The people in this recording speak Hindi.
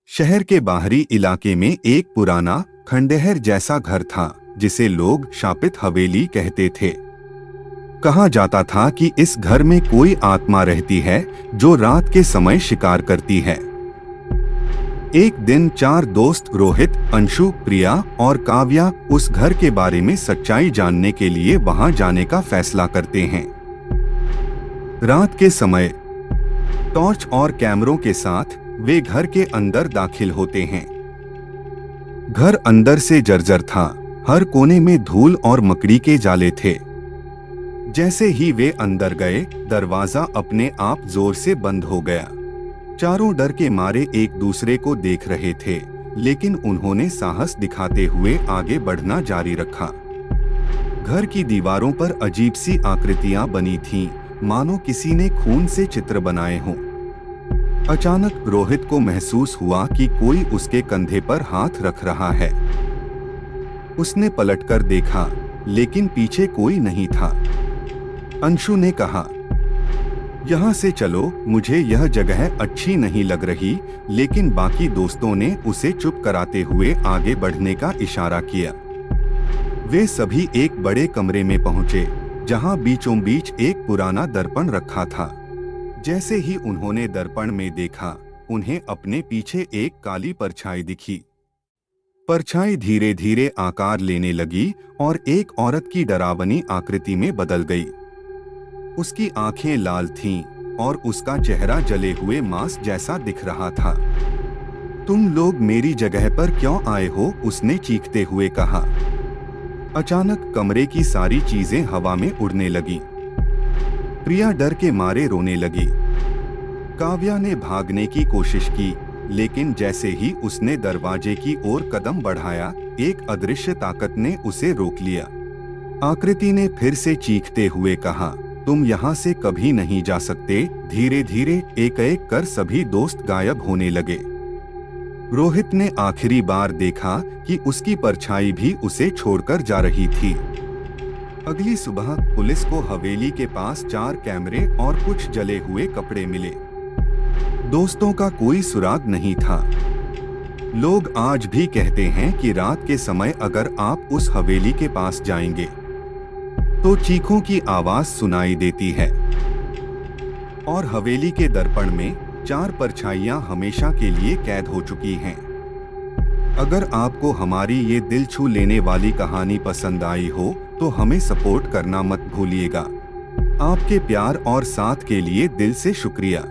शहर के बाहरी इलाके में एक पुराना खंडहर जैसा घर था जिसे लोग शापित हवेली कहते थे। कहा जाता था कि इस घर में कोई आत्मा रहती है जो रात के समय शिकार करती है। एक दिन चार दोस्त रोहित, अंशु, प्रिया और काव्या उस घर के बारे में सच्चाई जानने के लिए वहां जाने का फैसला करते हैं। रात के समय टॉर्च और कैमरों के साथ वे घर के अंदर दाखिल होते हैं। घर अंदर से जर्जर था, हर कोने में धूल और मकड़ी के जाले थे। जैसे ही वे अंदर गए, दरवाजा अपने आप जोर से बंद हो गया। चारों डर के मारे एक दूसरे को देख रहे थे, लेकिन उन्होंने साहस दिखाते हुए आगे बढ़ना जारी रखा। घर की दीवारों पर अजीब सी आकृतियां बनी थीं, मानो किसी ने खून से चित्र बनाए हों। अचानक रोहित को महसूस हुआ कि कोई उसके कंधे पर हाथ रख रहा है। उसने पलटकर देखा, लेकिन पीछे कोई नहीं था। अंशु ने कहा, यहाँ से चलो, मुझे यह जगह अच्छी नहीं लग रही, लेकिन बाकी दोस्तों ने उसे चुप कराते हुए आगे बढ़ने का इशारा किया। वे सभी एक बड़े कमरे में पहुंचे, जहां बीचों बीच एक पुराना दर्पण रखा था। जैसे ही उन्होंने दर्पण में देखा, उन्हें अपने पीछे एक काली परछाई दिखी। परछाई धीरे धीरे आकार लेने लगी और एक औरत की डरावनी आकृति में बदल गई। उसकी आंखें लाल थीं और उसका चेहरा जले हुए मांस जैसा दिख रहा था। तुम लोग मेरी जगह पर क्यों आए हो? उसने चीखते हुए कहा। अचानक कमरे की सारी चीजें हवा में उड़ने लगीं। प्रिया डर के मारे रोने लगी। काव्या ने भागने की कोशिश की, लेकिन जैसे ही उसने दरवाजे की ओर कदम बढ़ाया, एक अदृश्य ताकत ने उसे रोक लिया। आकृति ने फिर से चीखते हुए कहा, तुम यहाँ से कभी नहीं जा सकते। धीरे धीरे एक एक कर सभी दोस्त गायब होने लगे। रोहित ने आखिरी बार देखा कि उसकी परछाई भी उसे छोड़कर जा रही थी। अगली सुबह पुलिस को हवेली के पास 4 कैमरे और कुछ जले हुए कपड़े मिले। दोस्तों का कोई सुराग नहीं था। लोग आज भी कहते हैं कि रात के समय अगर आप उस हवेली के पास जाएंगे तो चीखों की आवाज सुनाई देती है। और हवेली के दर्पण में 4 परछाइयां हमेशा के लिए कैद हो चुकी हैं। अगर आपको हमारी ये दिल छू लेने वाली कहानी पसंद आई हो तो हमें सपोर्ट करना मत भूलिएगा। आपके प्यार और साथ के लिए दिल से शुक्रिया।